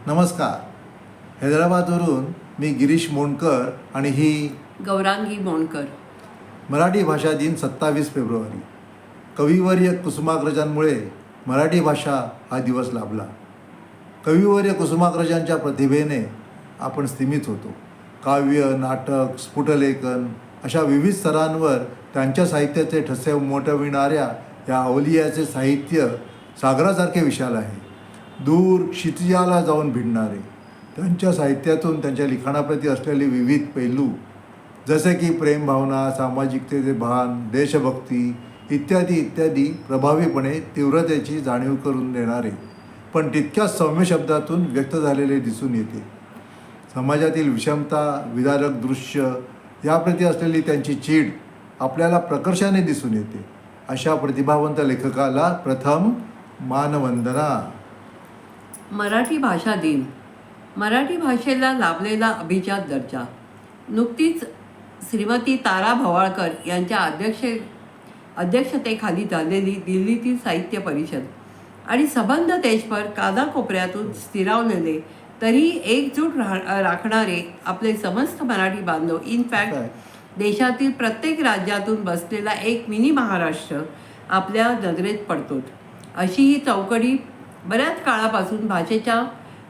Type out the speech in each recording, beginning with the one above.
नमस्कार. हैदराबादवरून मी गिरीश मोंडकर आणि ही गौरांगी मोंडकर. मराठी भाषा दिन 27 फेब्रुवारी. कविवर्य कुसुमाग्रजांमुळे मराठी भाषा हा दिवस लाभला. कविवर्य कुसुमाग्रजांच्या प्रतिभेने आपण स्तिमित होतो. काव्य, नाटक, स्फुटलेखन अशा विविध स्तरांवर त्यांच्या साहित्याचे ठसे उमटविणाऱ्या या अवलियाचे साहित्य सागरासारखे विशाल आहे. दूर क्षितिजाला जाऊन भिडणारे त्यांच्या साहित्यातून त्यांच्या लिखाणाप्रती असलेले विविध पैलू, जसे की प्रेमभावना, सामाजिकतेचे भान, देशभक्ती इत्यादी इत्यादी प्रभावीपणे तीव्रतेची जाणीव करून देणारे, पण तितक्याच सौम्य शब्दातून व्यक्त झालेले दिसून येते. समाजातील विषमता, विदारक दृश्य याप्रती असलेली त्यांची चीड आपल्याला प्रकर्षाने दिसून येते. अशा प्रतिभावंत लेखकाला प्रथम मानवंदना. मराठी भाषा दिन. मराठी भाषेला लाभलेला अभिजात दर्जा. नुकतीच श्रीमती तारा भवाळकर यांच्या अध्यक्षतेखाली झालेली दिल्लीतील साहित्य परिषद आणि सबंध देशभर कानाकोपऱ्यातून स्थिरावलेले तरी एकजूट राखणारे आपले समस्त मराठी बांधव, इनफॅक्ट देशातील प्रत्येक राज्यातून बसलेला एक मिनी महाराष्ट्र आपल्या नजरेत पडतो. अशी ही चौकडी बऱ्याच काळापासून भाषेच्या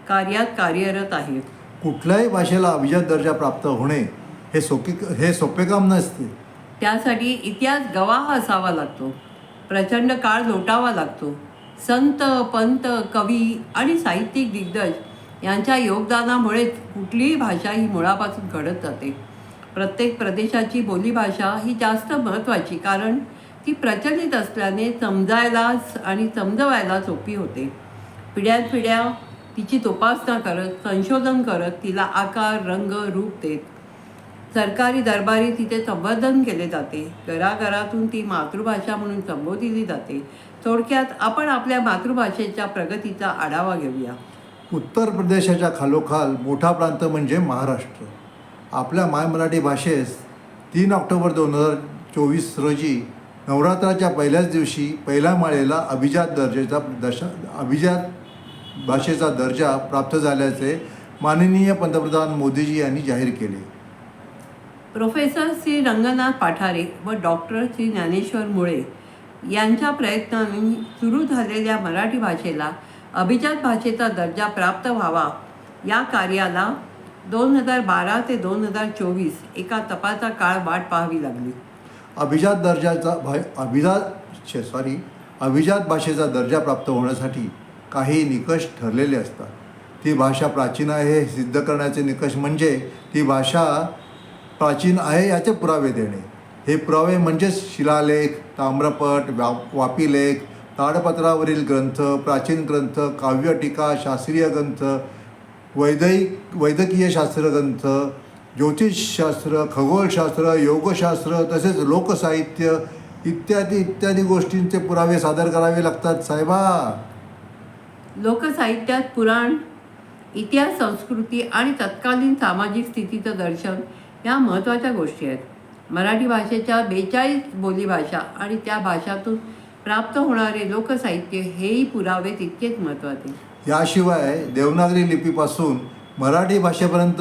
कार्यात कार्यरत आहे. कुठल्याही भाषेला अभिजात दर्जा प्राप्त होणे हे सोपे काम नसते. त्यासाठी इतिहास गवाह असावा लागतो, प्रचंड काळ लोटावा लागतो. संत, पंत, कवी आणि साहित्यिक दिग्गज यांच्या योगदानामुळेच कुठलीही भाषा ही मुळापासून घडत जाते. प्रत्येक प्रदेशाची बोलीभाषा ही जास्त महत्त्वाची, कारण ती प्रचलित असल्याने समजायला आणि समजवायला सोपी होते. पिढ्यानपिढ्या तिची जोपासना करत, संशोधन करत, तिला आकार, रंग, रूप देत सरकारी दरबारी तिचे संवर्धन केले जाते. घराघरातून ती मातृभाषा म्हणून संबोधिली जाते. थोडक्यात आपण आपल्या मातृभाषेच्या प्रगतीचा आढावा घेऊया. उत्तर प्रदेशाच्या खालोखाल मोठा प्रांत म्हणजे महाराष्ट्र. आपल्या माय मराठी भाषेस 3 ऑक्टोबर 2024 रोजी नवरात्राच्या पहिल्याच दिवशी पहिल्या माळेला अभिजात भाषेचा दर्जा प्राप्त झाल्याचे माननीय पंतप्रधान मोदीजी यांनी जाहीर केले. प्रोफेसर श्री रंगनाथ पाठारे व डॉक्टर श्री ज्ञानेश्वर मुळे यांच्या प्रयत्नांनी सुरू झालेल्या मराठी भाषेला अभिजात भाषेचा दर्जा प्राप्त व्हावा, या कार्याला 2012 ते 2024 एका तपाचा काळ वाट पाहावी लागली. अभिजात भाषेचा दर्जा प्राप्त होण्यासाठी काही निकष ठरलेले असतात. ती भाषा प्राचीन आहे हे सिद्ध करण्याचे निकष म्हणजे ती भाषा प्राचीन आहे याचे पुरावे देणे. हे पुरावे म्हणजेच शिलालेख, ताम्रपट, वापीलेख, ताडपत्रावरील ग्रंथ, प्राचीन ग्रंथ, काव्य, टीका, शास्त्रीय ग्रंथ, वैद्यकीय शास्त्र ग्रंथ, ज्योतिषशास्त्र, खगोलशास्त्र, योगशास्त्र तसेच लोकसाहित्य इत्यादी इत्यादी गोष्टींचे पुरावे सादर करावे लागतात साहेबा. लोकसाहित्यात पुराण, इतिहास, संस्कृती आणि तत्कालीन सामाजिक स्थितीचं दर्शन या महत्त्वाच्या गोष्टी आहेत. मराठी भाषेच्या 42 बोलीभाषा आणि त्या भाषातून प्राप्त होणारे लोकसाहित्य हेही पुरावे तितकेच महत्त्वाचे. याशिवाय देवनागरी लिपीपासून मराठी भाषेपर्यंत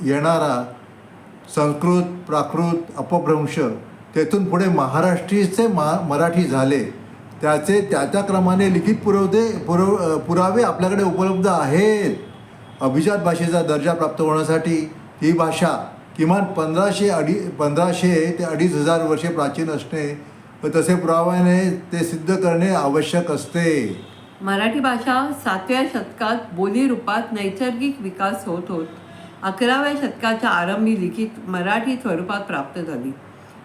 येणारा संस्कृत, प्राकृत, अपभ्रंश, तेथून पुढे महाराष्ट्रीचे मराठी झाले, त्याचे त्या क्रमाने लिखित पुरावे आपल्याकडे उपलब्ध आहेत. अभिजात भाषेचा दर्जा प्राप्त होण्यासाठी ही भाषा किमान 1500 ते 2500 वर्षे प्राचीन असणे व तसे पुराव्याने ते सिद्ध करणे आवश्यक असते. मराठी भाषा 7व्या शतकात बोली रूपात नैसर्गिक विकास होत 11व्या शतकाच्या आरंभी लिखित मराठी स्वरूपात प्राप्त झाली.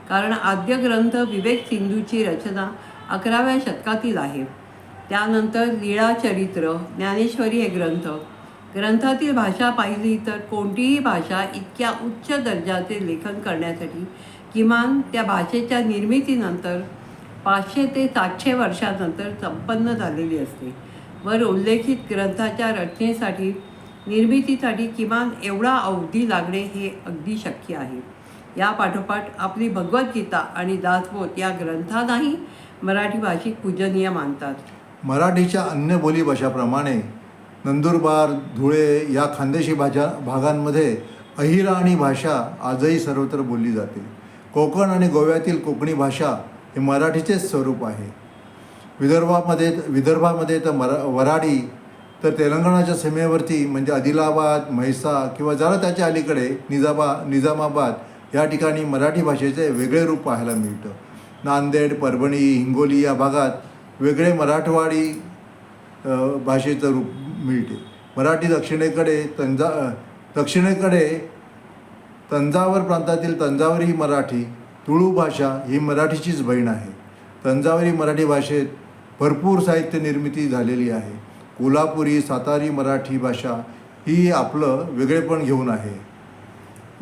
कारण आद्य ग्रंथ विवेक सिंधूची रचना 11व्या शतकातील आहे. त्यानंतर लीळाचरित्र, ज्ञानेश्वरी हे ग्रंथातील भाषा पाहिली तर कोणतीही भाषा इतक्या उच्च दर्जाचे लेखन करण्यासाठी किमान त्या भाषेच्या निर्मितीनंतर 500 ते 700 वर्षांनंतर संपन्न झालेली असते. वर उल्लेखित ग्रंथाच्या रचनेसाठी, निर्मितीसाठी किमान एवढा अवधी लागणे हे अगदी शक्य आहे. या पाठोपाठ आपली भगवद्गीता आणि दासबोध या ग्रंथांनाही मराठी भाषिक पूजनीय मानतात. मराठीच्या अन्य बोलीभाषाप्रमाणे नंदुरबार, धुळे या खानदेशी भागांमध्ये अहिराणी भाषा आजही सर्वत्र बोलली जाते. कोकण आणि गोव्यातील कोकणी भाषा हे मराठीचेच स्वरूप आहे. विदर्भामध्ये तर वराडी, तर तेलंगणाच्या सीमेवरती म्हणजे आदिलाबाद, म्हैसा किंवा जरा त्याच्या अलीकडे निजामाबाद या ठिकाणी मराठी भाषेचे वेगळे रूप पाहायला मिळतं. नांदेड, परभणी, हिंगोली या भागात वेगळे मराठवाडी भाषेचं रूप मिळते. मराठी दक्षिणेकडे तंजावर प्रांतातील तंजावरी मराठी, तुळू भाषा ही मराठीचीच बहीण आहे. तंजावरी मराठी भाषेत भरपूर साहित्य निर्मिती झालेली आहे. कोल्हापुरी, सातारी मराठी भाषा ही आपलं वेगळेपण घेऊन आहे.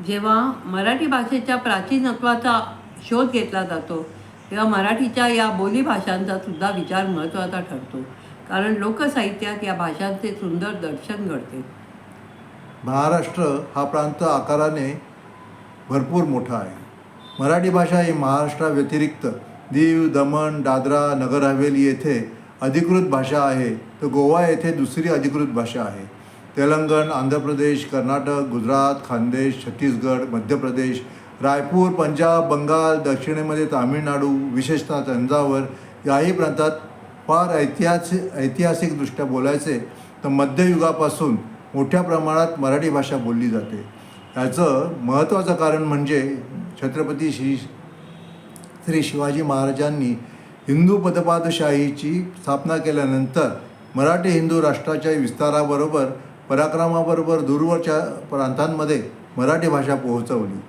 जेव्हा मराठी भाषेच्या प्राचीनत्वाचा शोध घेतला जातो तेव्हा मराठीच्या या बोलीभाषांचा सुद्धा विचार महत्त्वाचा ठरतो, कारण लोकसाहित्यात या भाषांचे सुंदर दर्शन घडते. महाराष्ट्र हा प्रांत आकाराने भरपूर मोठा आहे. मराठी भाषा ही महाराष्ट्राव्यतिरिक्त दीव, दमण, दादरा, नगर हवेली येथे अधिकृत भाषा आहे, तर गोवा येथे दुसरी अधिकृत भाषा आहे. तेलंगण, आंध्र प्रदेश, कर्नाटक, गुजरात, खानदेश, छत्तीसगड, मध्य प्रदेश, रायपूर, पंजाब, बंगाल, दक्षिणेमध्ये तामिळनाडू, विशेषतः तंजावर याही प्रांतात फार ऐतिहासिकदृष्ट्या बोलायचे तर मध्ययुगापासून मोठ्या प्रमाणात मराठी भाषा बोलली जाते. याचं महत्त्वाचं कारण म्हणजे छत्रपती श्री शिवाजी महाराजांनी हिंदू पदपादशाहीची स्थापना केल्यानंतर मराठी हिंदू राष्ट्राच्या विस्ताराबरोबर पराक्रमाबरोबर दूरवरच्या प्रांतांमध्ये मराठी भाषा पोहोचवली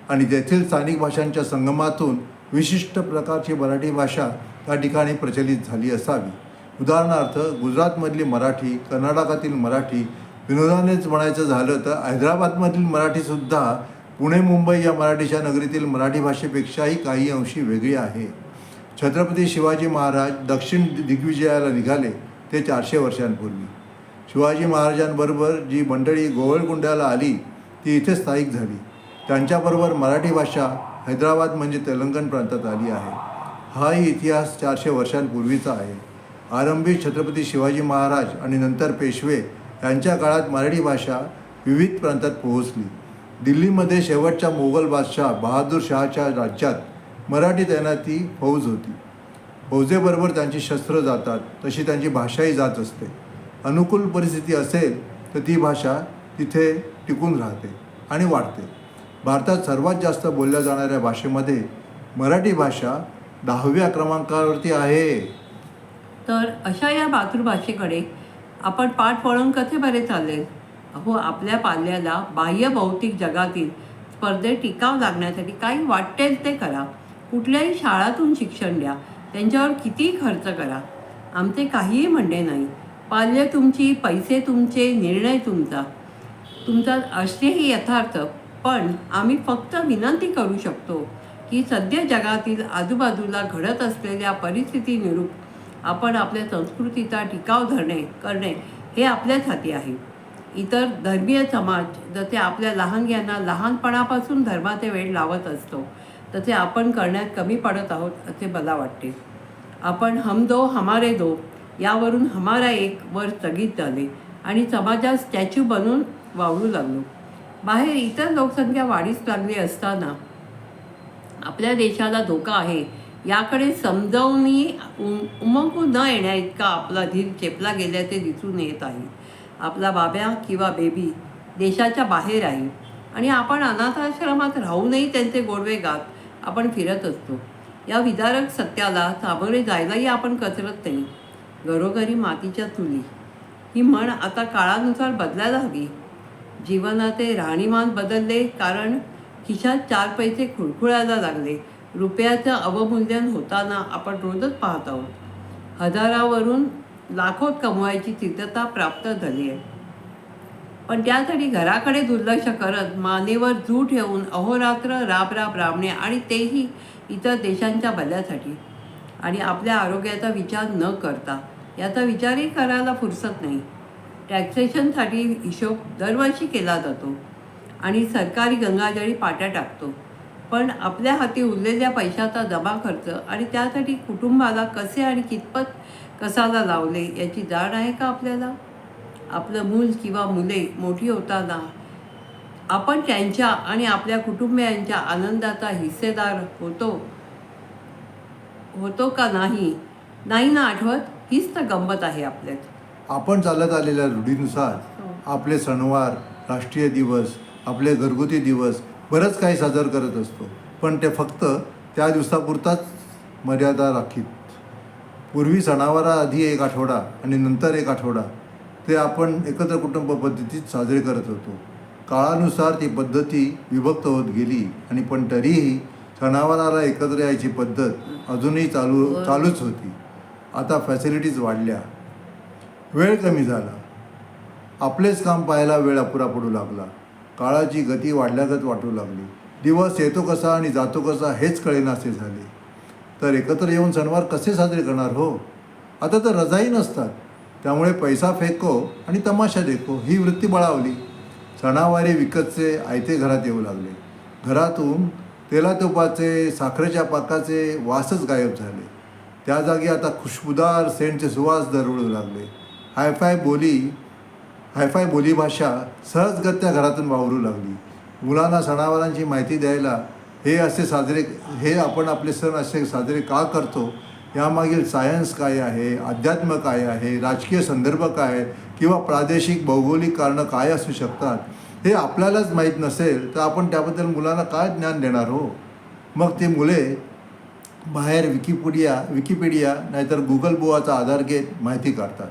आणि तेथील स्थानिक भाषांच्या संगमातून विशिष्ट प्रकारची मराठी भाषा त्या ठिकाणी प्रचलित झाली असावी. उदाहरणार्थ गुजरातमधली मराठी, कर्नाटकातील मराठी, विनोदानेच म्हणायचं झालं तर हैदराबादमधील मराठीसुद्धा पुणे, मुंबई या मराठीच्या नगरीतील मराठी भाषेपेक्षाही काही अंशी वेगळी आहे. छत्रपती शिवाजी महाराज दक्षिण दिग्विजयाला निघाले ते 400 वर्षांपूर्वी. शिवाजी महाराजांबरोबर जी मंडळी गोवळकोंड्याला आली ती इथे स्थायिक झाली. त्यांच्याबरोबर मराठी भाषा हैदराबाद म्हणजे तेलंगण प्रांतात आली आहे. हाही इतिहास 400 वर्षांपूर्वीचा आहे. आरंभी छत्रपती शिवाजी महाराज आणि नंतर पेशवे यांच्या काळात मराठी भाषा विविध प्रांतात पोहोचली. दिल्लीमध्ये शेवटच्या मोगल बादशाह बहादूर शहाच्या राज्यात मराठी तैनाती फौज होती. फौजेबरोबर त्यांची शस्त्र जातात, तशी त्यांची भाषाही जात असते. अनुकूल परिस्थिती असेल तर ती भाषा तिथे टिकून राहते आणि वाढते. भारतात सर्वात जास्त बोलल्या जाणाऱ्या भाषेमध्ये मराठी भाषा 10व्या क्रमांकावरती आहे. तर अशा या मातृभाषेकडे आपण पाठ वळून कसे बरे चालेल? अहो, आपल्या पाल्याला बाह्य भौतिक जगातील स्पर्धेत टिकाव लागण्यासाठी काही वाटेल ते करा. कुठल्याही शाळातून शिक्षण द्या, त्यांच्यावर किती खर्च करा, आमचे काहीही म्हणणे नाही. पाल्य तुमची, पैसे तुमचे, निर्णय तुमचा असतेही यथार्थ. पण आम्ही फक्त विनंती करू शकतो की सध्या जगातील आजूबाजूला घडत असलेल्या परिस्थितीनुरूप आपण आपल्या संस्कृतीचा टिकाव करणे हे आपल्याच हाती आहे. इतर धर्मीय समाज जसे आपल्या लहानग्यांना लहानपणापासून धर्माचे वेड लावत असतो, तसे आपण करण्यात कमी पडत आहोत असे मला वाटते. आपण हम दो हमारे दो यावरून हमारा एक वर स्थगित झाले आणि समाजात स्टॅच्यू बनून वावरू लागलो. बाहेर इतर लोकसंख्या वाढीस लागली असताना आपल्या देशाला धोका आहे याकडे समजावूनही उमगून न येण्याइतका आपला धीर चेपला गेल्याचे दिसून येत आहे. आपला बाब्या किंवा बेबी देशाच्या बाहेर आहे आणि आपण अनाथाश्रमात राहूनही त्यांचे गोडवे गात आपण फिरत असतो. या विदारक सत्याला सामोरे जायलाही आपण कचरत नाही. घरोघरी मातीच्या चुली ही म्हण आता काळानुसार बदलायला हवी. जीवनाचे राहणीमान बदलले, कारण खिशात 4 पैसे खुळखुळायला लागले. रुपयाचं अवमूल्यन होताना आपण रोजच पाहत आहोत. हजारावरून लाखोत कमवायची सिद्धता प्राप्त झाली आहे, पण त्यासाठी घराकडे दुर्लक्ष करत मानेवर जू ठेवून अहोरात्र राब राबणे, आणि तेही इतर देशांच्या भल्यासाठी. आणि आपल्या आरोग्याचा विचार न करता याचा विचारही करायला फुरसत नाही. टॅक्सेशनसाठी हिशोब दरवर्षी केला जातो आणि सरकारी गंगाजळी पाट्या टाकतो, पण आपल्या हाती उरलेल्या पैशाचा जमा खर्च आणि त्यासाठी कुटुंबाला कसे आणि कितपत कसाला लावले याची जाण आहे का आपल्याला? आपलं मूल किंवा मुले मोठी होताना आपण त्यांच्या आणि आपल्या कुटुंबियांच्या आनंदाचा हिस्सेदार होतो का नाही ना आठवत. हीच तर गंमत आहे आपल्यात. आपण चालत आलेल्या रूढीनुसार आपले सणवार, राष्ट्रीय दिवस, आपले घरगुती दिवस बरंच काही साजर करत असतो, पण ते फक्त त्या दिवसापुरताच मर्यादा राखीत. पूर्वी सणावाराआधी एक आठवडा आणि नंतर एक आठवडा ते आपण एकत्र कुटुंब पद्धतीत साजरे करत होतो. काळानुसार ती पद्धती विभक्त होत गेली आणि पण तरीही सणावाराला एकत्र यायची पद्धत अजूनही चालूच होती. आता फॅसिलिटीज वाढल्या, वेळ कमी झाला, आपलेच काम पाहायला वेळ अपुरा पडू लागला, काळाची गती वाढल्यागत वाटू लागली, दिवस येतो कसा आणि जातो कसा हेच कळेनासे झाले. तर एकत्र येऊन सणवार कसे साजरे करणार हो? आता तर रजाही नसतात, त्यामुळे पैसा फेको आणि तमाशा देखो ही वृत्ती बळावली. सणावारी विकतचे आयते घरात येऊ लागले. घरातून तेला तुपाचे, साखरेच्या पाकाचे वासच गायब झाले. त्या जागी आता खुशबुदार सेंटचे सुवास दरवळू लागले. हायफाय बोलीभाषा सहजगत्या घरातून वावरू लागली. मुलांना सणावारांची माहिती द्यायला हे आपण आपले सण असे साजरे का करतो, यामागील सायन्स काय आहे, अध्यात्म काय आहे, राजकीय संदर्भ काय आहे किंवा प्रादेशिक भौगोलिक कारणं काय असू शकतात, हे आपल्यालाच माहीत नसेल तर आपण त्याबद्दल मुलांना काय ज्ञान देणार हो? मग ते मुले बाहेर विकिपीडिया नाहीतर गुगल बुवाचा आधार घेत माहिती काढतात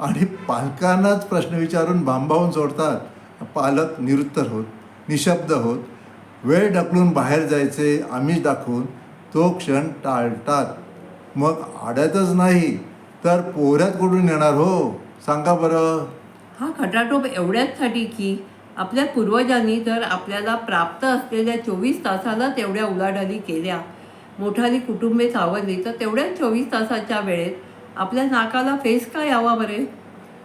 आणि पालकांनाच प्रश्न विचारून भांबावून सोडतात. पालक निरुत्तर होत, निशब्द होत, वेळ ढकलून बाहेर जायचे आमिष दाखवून तो क्षण टाळतात. मग आड्यातच नाही तर पोहऱ्यात कुठून येणार हो, सांगा बरं? हा खटाटोप एवढ्याचसाठी की आपल्या पूर्वजांनी तर आपल्याला प्राप्त असलेल्या 24 तासाला तेवढ्या उलाढाली केल्या. मोठाली कुटुंबे सावरली तर तेवढ्याच 24 तासाच्या वेळेत आपल्या नाकाला फेस का यावा बरे,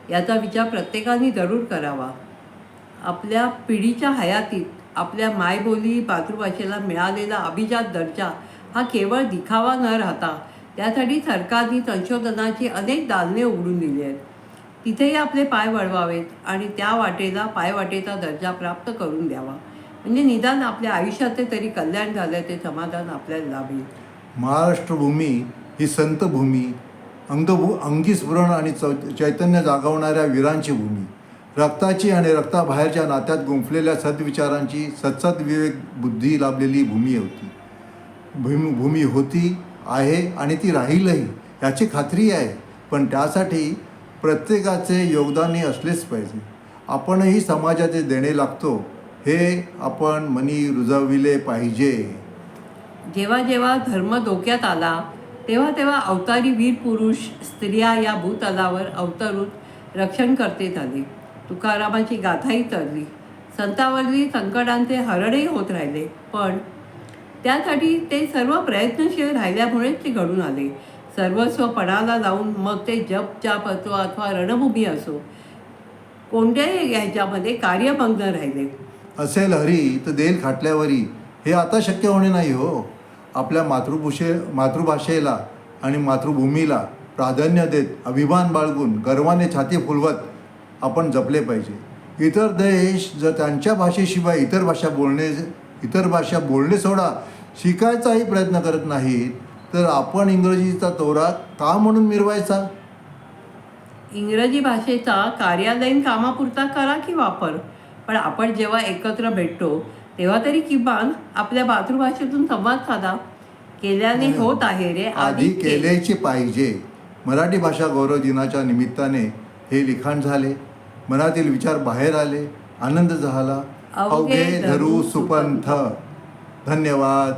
याचा विचार प्रत्येकाने जरूर करावा. आपल्या पिढीच्या हयातीत आपल्या मायबोली मातृभाषेला मिळालेला अभिजात दर्जा हा केवळ दिखावा न राहता त्यासाठी सरकारने संशोधनाची अनेक दालने उघडून दिली आहेत. तिथेही आपले पाय वळवावेत आणि त्या पायवाटेचा दर्जा प्राप्त करून द्यावा. म्हणजे निदान आपल्या आयुष्याचे तरी कल्याण झाल्याचे समाधान आपल्याला लाभेल. महाराष्ट्रभूमी ही संत भूमी, अंगी स्फुरण आणि चैतन्य जागवणाऱ्या वीरांची भूमी, रक्ताची आणि रक्ताबाहेरच्या नात्यात गुंफलेल्या सद्विचारांची सत्सद्विवेक बुद्धी लाभलेली भूमी होती, आहे आणि ती राहीलही याची खात्री आहे. पण त्यासाठी प्रत्येकाचे योगदानही असलेच पाहिजे. आपणही समाजाचे देणे लागतो हे आपण मनी रुजविले पाहिजे. जेव्हा जेव्हा धर्म धोक्यात आला तेव्हा अवतारी वीर पुरुष स्त्रिया या भूतलावर अवतरून रक्षण करते झाले. तुकारामाची गाथाही तरली, संतावरली संकटांचे हरणही होत राहिले. पण त्यासाठी ते सर्व प्रयत्नशील राहिल्यामुळेच ते घडून आले. सर्वस्व पणाला लावून मग ते जप असो अथवा रणभूमी असो, कोणत्याही ह्याच्यामध्ये कार्यमग्न राहिले. असेल हरी तर देल खाटल्यावरी हे आता शक्य होणे नाही हो. आपल्या मातृभाषेला आणि मातृभूमीला प्राधान्य देत, अभिमान बाळगून, गर्वाने छाती फुलवत आपण जपले पाहिजे. इतर देश जर त्यांच्या भाषेशिवाय इतर भाषा बोलणे सोडा, शिकायचाही प्रयत्न करत नाहीत, तर आपण इंग्रजीचा तोरा का म्हणून मिरवायचा? इंग्रजी भाषेचा कार्यालयीन कामापुरता करा की वापर, पण आपण जेव्हा एकत्र भेटतो तेव्हा तरी किमान आपल्या मातृभाषेतून संवाद साधा. केल्याने होत आहे रे, आधी केलेची पाहिजे. मराठी भाषा गौरव दिनाच्या निमित्ताने हे लिखाण झाले. मनातील विचार बाहेर आले, आनंद झाला. अवघे धरू सुपंथ. धन्यवाद.